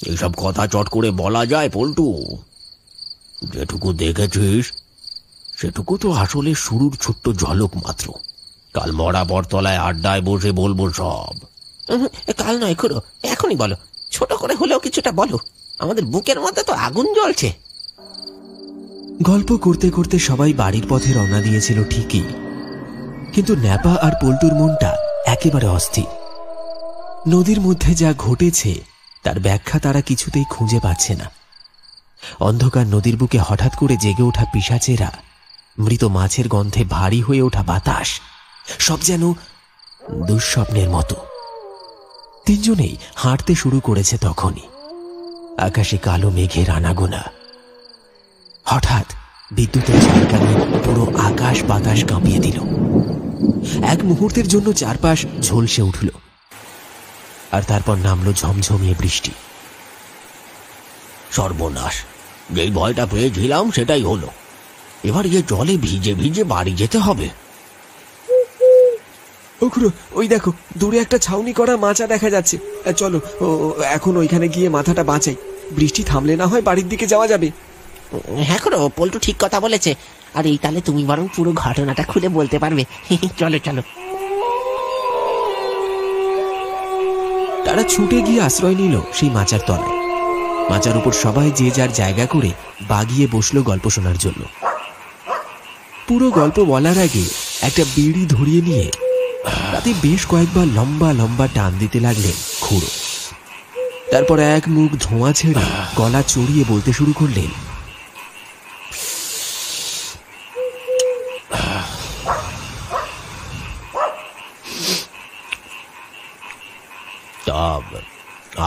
এসব কথা চট করে বলা যায় পল্টু? যেটুকু দেখেছিস সেটুকু তো আসলে শুরুর ছোট্ট ঝলক মাত্র। কাল মরা বটতলায় আড্ডায় বসে বলবো সব। কাল নয় খুড়ো, এখনই বলো, ছোট করে হলেও কিছুটা বলো, আমাদের বুকের মধ্যে তো আগুন জ্বলছে। গল্প করতে করতে সবাই বাড়ির পথে রওনা দিয়েছিল ঠিকই, কিন্তু ন্যাপা আর পল্টুর মনটা একেবারে অস্থির। নদীর মধ্যে যা ঘটেছে তার ব্যাখ্যা তারা কিছুতেই খুঁজে পাচ্ছে না। অন্ধকার নদীর বুকে হঠাৎ করে জেগে ওঠা পিশাচেরা, মৃত মাছের গন্ধে ভারী হয়ে ওঠা বাতাস, সব যেন দুঃস্বপ্নের মতো। তিনজনেই হাঁটতে শুরু করেছে তখনই। আকাশে কালো মেঘের আনাগোনা। হঠাৎ বিদ্যুতের ঝলকানি পুরো আকাশ বাতাস কাঁপিয়ে দিল। এক মুহূর্তের জন্য চারপাশ ঝলসে উঠল, আর তারপর নামলো ঝমঝমিয়ে বৃষ্টি। সর্বনাশ! যেই ভয়টা পেয়েছিলাম সেটাই হলো। এবার যে জলে ভিজে ভিজে বাড়ি যেতে হবে। ওখুড়ো, ওই দেখো দূরে একটা ছাউনি করা মাচা দেখা যাচ্ছে। চলো এখন ওইখানে গিয়ে মাথাটা বাঁচাই। বৃষ্টি থামলে না হয় বাড়ির দিকে যাওয়া যাবে। হ্যাঁ খুড়ো, পল্টু ঠিক কথা বলেছে। আর এই তালে তুমি বরং পুরো ঘটনাটা খুলে বলতে পারবে। চলো চলো। তারা ছুটে গিয়ে আশ্রয় নিল সেই মাচার তলায়। মাচার উপর সবাই যে যার জায়গা করে বাগিয়ে বসলো গল্প শোনার জন্য। পুরো গল্প বলার আগে একটা বিড়ি ধরিয়ে নিয়ে তাতে বেশ কয়েকবার লম্বা লম্বা টান দিতে লাগলেন খুড়ো। তারপর এক মুখ ধোঁয়া ছেড়ে গলা চড়িয়ে বলতে শুরু করলেন,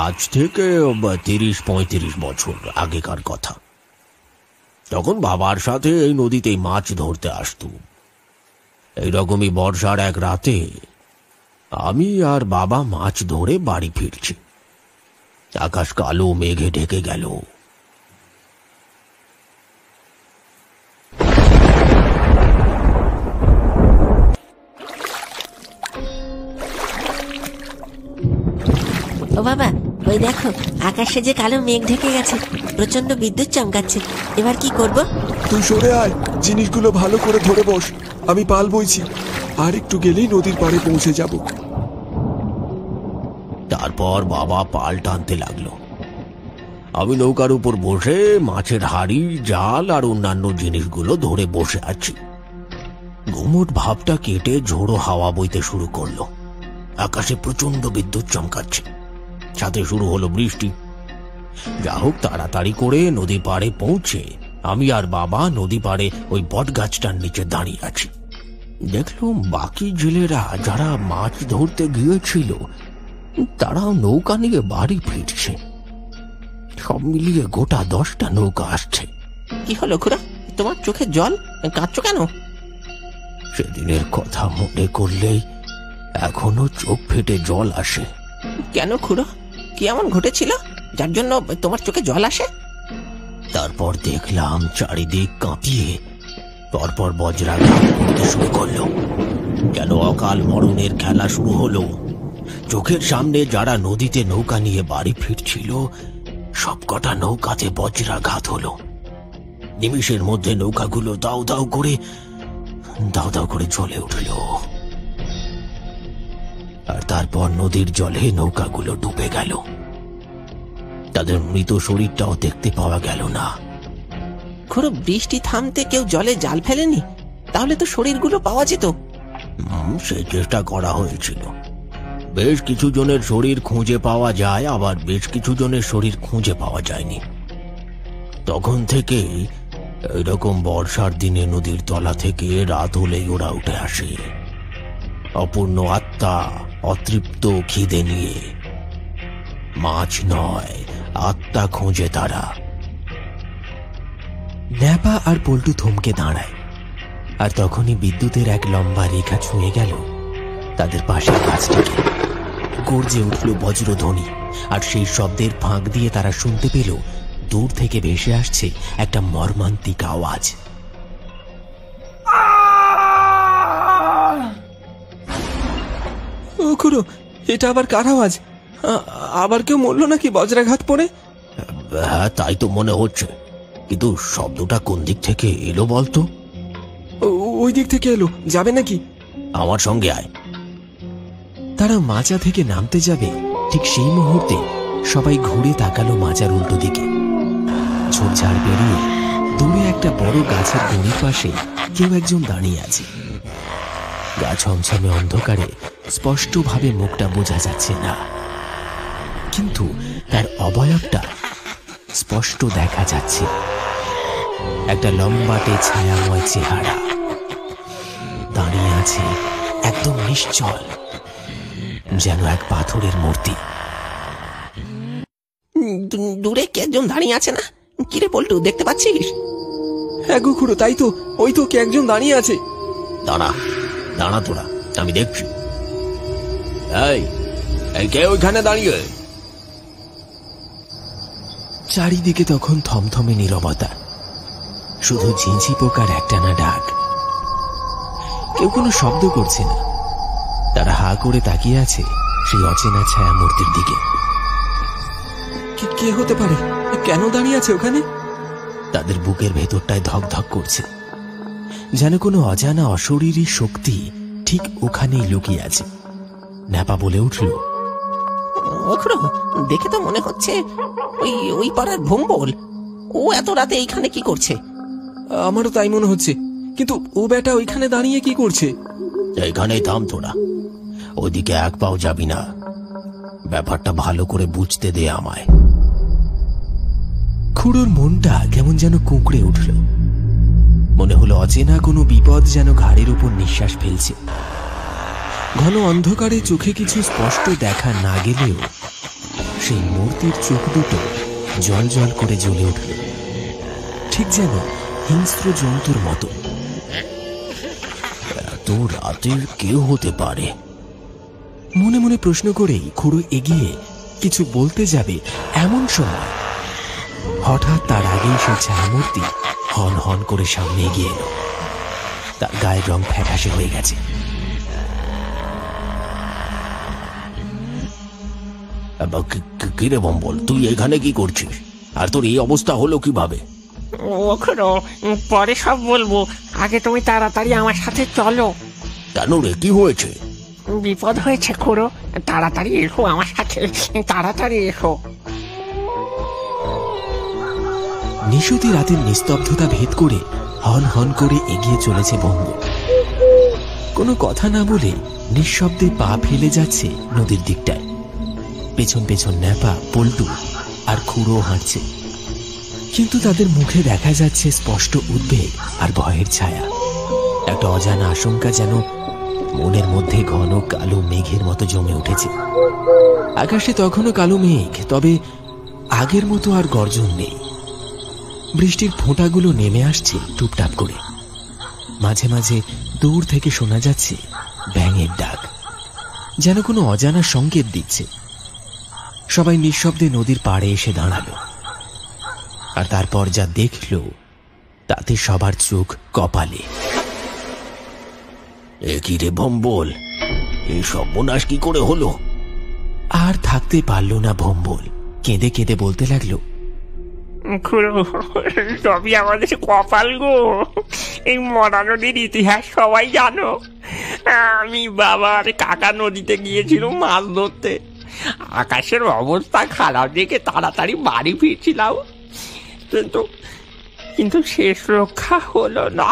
আজ থেকে ৩০-৩৫ বছর আগেকার কথা। তখন বাবার সাথে এই নদীতেই মাছ ধরতে আসতো। এইরকমই বর্ষার এক রাতে আমি আর বাবা মাছ ধরে বাড়ি ফিরছি। আকাশ কালো মেঘে ঢেকে গেল। ও বাবা, ওই দেখো আকাশে যে কালো মেঘ ঢেকে গেছে, প্রচন্ড বিদ্যুৎ চমকাচ্ছে। এবার কি করব? তুই সরে আয়, জিনিসগুলো ভালো করে ধরে বস, আমি পাল বইছি। আর একটু গেলেই নদীর পাড়ে পৌঁছে যাব। তারপর বাবা পাল টানতে লাগলো। আমি নৌকার উপর বসে মাছের হাড়ি, জাল আর অন্যান্য জিনিসগুলো ধরে বসে আছি। ঘুমট ভাবটা কেটে ঝোড়ো হাওয়া বইতে শুরু করলো। আকাশে প্রচন্ড বিদ্যুৎ চমকাচ্ছে, সাথে শুরু হলো বৃষ্টি। যা হোক, তাড়াতাড়ি করে নদী পাড়ে পৌঁছে আমি আর বাবা নদী পাড়ে ওই বট গাছটার নিচে দাঁড়িয়ে আছি। দেখলাম বাকি জেলেরা যারা মাছ ধরতে গিয়েছিল তারাও নৌকা নিয়ে বাড়ি ফিরছে। সব মিলিয়ে গোটা 10টা নৌকা আসছে। কি হলো খুড়া, তোমার চোখে জল? কাঁদছো কেন? সেদিনের কথা মনে করলেই এখনো চোখ ফেটে জল আসে। কেন খুড়ো, কি এমন ঘটেছিল যার জন্য তোমার চোখে জল আসে? তারপর দেখলাম চারিদিক কাঁপিয়ে পরপর বজ্রাঘাত করতে শুরু করলো। যেন অকাল মরণের খেলা শুরু হলো। চোখের সামনে যারা নদীতে নৌকা নিয়ে বাড়ি ফিরছিল সবকটা নৌকাতে বজ্রাঘাত হলো। নিমিষের মধ্যে নৌকাগুলো দাউ দাউ করে জ্বলে উঠল। আর তারপর নদীর জলে নৌকাগুলো ডুবে গেল। তাদের মৃত শরীরটাও দেখতে পাওয়া গেল না। খুড়ো, বৃষ্টি থামতে কেউ জলে জাল ফেলেনি? তাহলে তো শরীরগুলো পাওয়া যেত। সেই চেষ্টা করা হয়েছিল। বেশ কিছু জনের শরীর খুঁজে পাওয়া যায়, আবার বেশ কিছু জনের শরীর খুঁজে পাওয়া যায়নি। তখন থেকেই এইরকম বর্ষার দিনে নদীর তলা থেকে রাত হলেই ওরা উঠে আসে, অপূর্ণ আত্মা, অতৃপ্ত খিদে নিয়ে। মাছ নয়, আত্মা খোঁজে তারা। ন্যাপা আর পল্টু থমকে দাঁড়ায়, আর তখনই বিদ্যুতের এক লম্বা রেখা ছুঁয়ে গেল তাদের পাশের গাছটিকে। গর্জে উঠল বজ্রধ্বনি, আর সেই শব্দের ফাঁক দিয়ে তারা শুনতে পেল দূর থেকে ভেসে আসছে একটা মর্মান্তিক আওয়াজ। ও খুড়ো, এটা আবার কার আওয়াজ? আবার কেউ মরলো নাকি বজ্রাঘাত পড়ে? হ্যাঁ, তাই তো মনে হচ্ছে, কিন্তু শব্দটা কোন দিক থেকে এলো বলতো? ওই দিক থেকে এলো, যাবে নাকি? আমার সঙ্গে আয়। তারা মাচা থেকে নামতে যাবে, ঠিক সেই মুহূর্তে সবাই ঘুরে তাকালো মাচার উল্টো দিকে। ঝোপঝাড় পেরিয়ে দূরে একটা বড় গাছের গড়ির পাশে কেউ একজন দাঁড়িয়ে আছে। গা ছমছমে অন্ধকারে স্পষ্টভাবে মুখটা বোঝা যাচ্ছে না, কিন্তু তার অবয়বটা স্পষ্ট দেখা যাচ্ছে। একটা লম্বাটে ছায়াময় চেহারা, দাঁড়িয়ে আছে একদম নিশ্চল, যেন এক পাথরের মূর্তি। দূরে কে একজন দাঁড়িয়ে আছে না? কিরে পল্টু, দেখতে পাচ্ছিস? হ্যাঁ গো খুড়ো, তাই তো, ওই তো কে একজন দাঁড়িয়ে আছে। দাঁড়া দাঁড়া তোরা, আমি দেখছি। এই কে ওইখানে দাঁড়িয়ে? চারিদিকে তখন থমথমে নীরবতা, শুধু ঝিঁঝি পোকার একটানা ডাক। কেউ কোনো শব্দ করছে না। তারা হা করে তাকিয়ে আছে সেই অচেনা ছায়া মূর্তির দিকে। কে হতে পারে? কেন দাঁড়িয়ে আছে ওখানে? তাদের বুকের ভেতরটায় ধক ধক করছে, যেন কোনো অজানা অশরীরী শক্তি ঠিক ওখানেই লুকিয়ে আছে। ন্যাপা বলে উঠল, ওখরো, দেখে তো মনে হচ্ছে ওই পাড়ার ভম্বল। ও এত রাতে এইখানে কি করছে? আমারও তাই মনে হচ্ছে, কিন্তু ও বেটা ওইখানে দাঁড়িয়ে কি করছে? এইখানেই থাম তোরা, ওইদিকে এক পাও যাবি না। ব্যাপারটা ভালো করে বুঝতে দে আমায়। খুড়োর মনটা কেমন যেন কুঁকড়ে উঠল। মনে হলো অচেনা কোনো বিপদ যেন ঘাড়ের উপর নিঃশ্বাস ফেলছে। ঘন অন্ধকারে চোখে কিছু স্পষ্ট দেখা না গেলেও সেই মূর্তির চোখ দুটো জল জল করে জ্বলে উঠল, ঠিক যেন হিংস্র জন্তুর মতো। এত রাতের কেউ হতে পারে? মনে মনে প্রশ্ন করেই খুড়ো এগিয়ে কিছু বলতে যাবে, এমন সময় হঠাৎ তার আগেই সেই ছায়ামূর্তি হন হন করে সামনে এগিয়ে এলো। তার গায়ের রং ফ্যাকাশে হয়ে গেছে। কিরে বম্বল, তুই এখানে কি করছিস? আর তোর এই অবস্থা হলো কিভাবে? ওখরো, পরে সব বলবো, আগে তুমি তাড়াতাড়ি আমার সাথে চলো। কেন রে, কি হয়েছে? বিপদ হয়েছে খুড়ো, তাড়াতাড়ি এসো আমার সাথে, তাড়াতাড়ি এসো। নিশুতি রাতের নিস্তব্ধতা ভেদ করে হন হন করে এগিয়ে চলেছে ভম্বল। কোনো কথা না বলে নিঃশব্দে পা ফেলে যাচ্ছে নদীর দিকটায়। পেছন পেছন ন্যাপা, পল্টু আর খুড়ো হাঁটছে, কিন্তু তাদের মুখে দেখা যাচ্ছে স্পষ্ট উদ্বেগ আর ভয়ের ছায়া। একটা অজানা আশঙ্কা যেন মনের মধ্যে ঘন কালো মেঘের মতো জমে উঠেছে। আকাশে তখনও কালো মেঘ, তবে আগের মতো আর গর্জন নেই। বৃষ্টির ফোঁটাগুলো নেমে আসছে টুপটাপ করে। মাঝে মাঝে দূর থেকে শোনা যাচ্ছে ব্যাঙের ডাক, যেন কোনো অজানা সংকেত দিচ্ছে। সবাই নিঃশব্দে নদীর পাড়ে এসে দাঁড়ালো, আর তারপর যা দেখলো তাতে সবার চোখ কপালে। এ কি রে ভম্বল, এই সর্বনাশ কি করে হলো? আর থাকতে পারল না ভম্বল, কেঁদে কেঁদে বলতে লাগলো, খুড়ো, সবই আমাদের কপাল গো। এই মরা নদীর ইতিহাস সবাই জানো। আমি বাবা আর কাকা নদীতে গিয়েছিলাম মাছ ধরতে। আকাশের অবস্থা খারাপ দেখে তাড়াতাড়ি বাড়ি ফিরছিলাম, কিন্তু শেষ রক্ষা হলো না।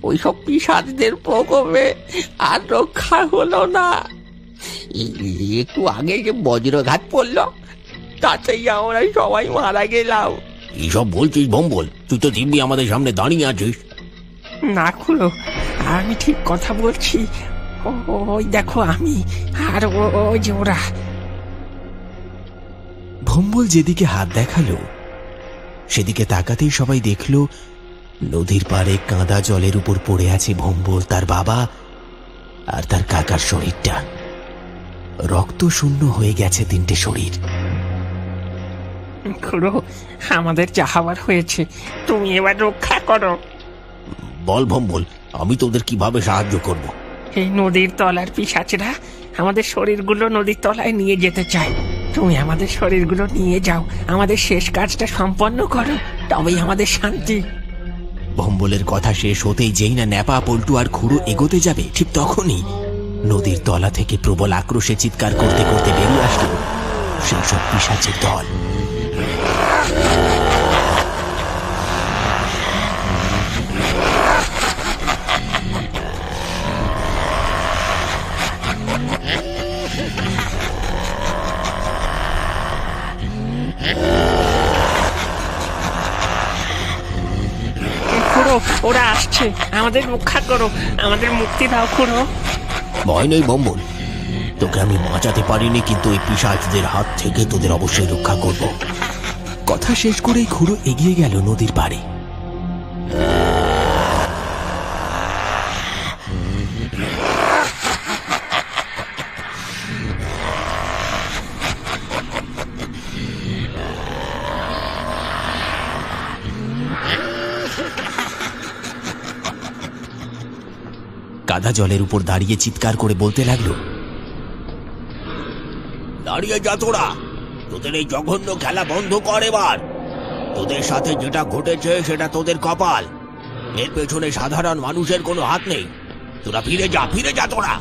ওইসব পিশাচদের প্রকোপে আর রক্ষা হলো না। একটু আগে যে বজ্রঘাত পড়লো, তাতেই আমরা সবাই মারা গেলাম। এইসব বলছিস ভম্বল? তুই তো দিব্যি আমাদের সামনে দাঁড়িয়ে আছিস। না খুড়ো, আমি ঠিক কথা বলছি। ওই দেখো আমি আর ওই যে ওরা। ভম্বল যেদিকে হাত দেখালো সেদিকে তাকাতেই সবাই দেখল নদীর পাড়ে কাঁদা জলের উপর পড়ে আছে ভম্বল, তার বাবা আর তার কাকার শরীরটা। রক্ত শূন্য হয়ে গেছে তিনটে শরীর। খুড়ো, আমাদের যা হবার হয়েছে, তুমি এবার রক্ষা করো। বল ভম্বল, আমি তোদের কিভাবে সাহায্য করব? এই নদীর তলার পিশাচেরা আমাদের শরীরগুলো নদীর তলায় নিয়ে যেতে চায়। তুমি আমাদের শরীরগুলো নিয়ে যাও, আমাদের শেষ কাজটা সম্পন্ন করো, তবেই আমাদের শান্তি। ভম্বলের কথা শেষ হতেই যেই না ন্যাপা, পল্টু আর খুড়ো এগোতে যাবে, ঠিক তখনই নদীর তলা থেকে প্রবল আক্রোশে চিৎকার করতে করতে বেরিয়ে আসলো সেই সব পিশাচের দল। খুড়ো, ওরা আসছে, আমাদের রক্ষা করো, আমাদের মুক্তি দাও খুড়ো। ভয় নেই ভম্বল, তোকে আমি বাঁচাতে পারিনি, কিন্তু এই পিশাচদের হাত থেকে তোদের অবশ্যই রক্ষা করব। কথা শেষ করেই খুড়ো এগিয়ে গেল নদীর পাড়ে। কাদা জলের উপর দাঁড়িয়ে চিৎকার করে বলতে লাগলো, দাঁড়িয়ে যা তোরা, তোদের এই জঘন্য খেলা বন্ধ কর এবার। তোদের সাথে যেটা ঘটেছে সেটা তোদের কপাল, এর পেছনে সাধারণ মানুষের কোনো হাত নেই। তোরা ফিরে যা তোরা।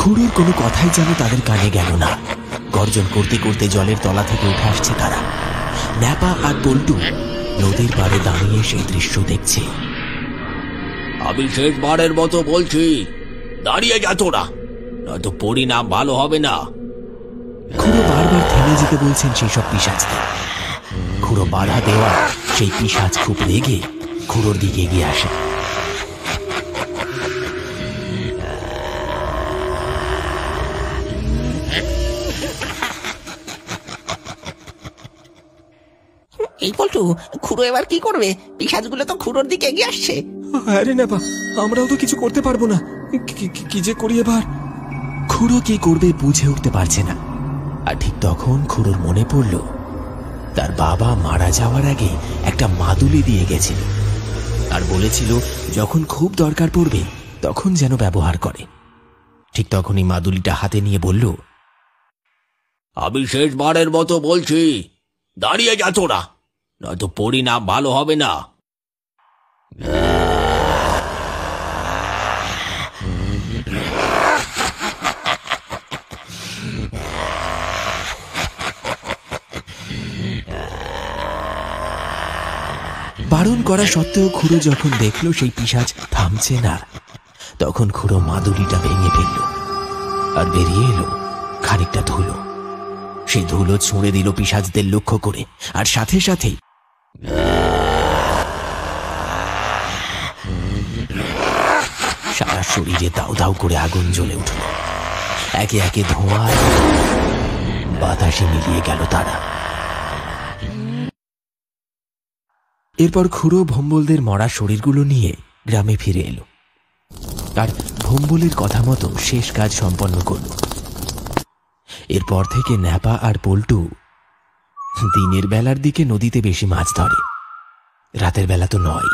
খুড়োর কোনো কথাই যেন তাদের কানে গেল না। গর্জন করতে করতে জলের তলা থেকে উঠে আসছে তারা। ন্যাপা আর পল্টু নদীর পাড়ে দাঁড়িয়ে সেই দৃশ্য দেখছে। আমি শেষবারের মতো বলছি, দাঁড়িয়ে যা তোরা, নয়তো পরিণাম ভালো হবে না। খুড়ো বারবার থেমে যেতে বলছেন সেই সব পিশাচদের। খুড়ো বাধা দেওয়া সেই পিশাচ খুব রেগে খুড়োর দিকে এগিয়ে আসে। এই পল্টু, খুড়ো এবার কি করবে? পিশাচগুলো তো খুড়োর দিকে এগিয়ে আসছে। আরে নেপা, আমরাও তো কিছু করতে পারবো না, কি যে করি এবার। খুড়ো কি করবে বুঝে উঠতে পারছে না। আর ঠিক তখন খুড়োর মনে পড়ল তার বাবা মারা যাওয়ার আগে একটা মাদুলি দিয়ে গেছিল, আর বলেছিল যখন খুব দরকার পড়বে তখন যেন ব্যবহার করে। ঠিক তখনই মাদুলিটা হাতে নিয়ে বলল, আমি শেষবারের মতো বলছি, দাঁড়িয়ে যা তোরা, নয়তো পরিণাম ভালো হবে না। বারণ করা সত্ত্বেও খুড়ো যখন দেখলো সেই পিশাচ থামছে না, তখন খুড়ো মাদুলিটা ভেঙে ফেলল আর বেরিয়ে এলো খানিকটা ধুলো। সেই ধুলো ছুঁড়ে দিল পিশাচদের লক্ষ্য করে, আর সাথে সাথেই সারা শরীরে দাউ দাউ করে আগুন জ্বলে উঠল। একে একে ধোঁয়া বাতাসে মিলিয়ে গেল তারা। এরপর খুড়ো ভম্বলদের মরা শরীরগুলো নিয়ে গ্রামে ফিরে এলো, আর ভম্বলের কথা মতো শেষ কাজ সম্পন্ন করল। এরপর থেকে ন্যাপা আর পল্টু দিনের বেলার দিকে নদীতে বেশি মাছ ধরে, রাতের বেলা তো নয়।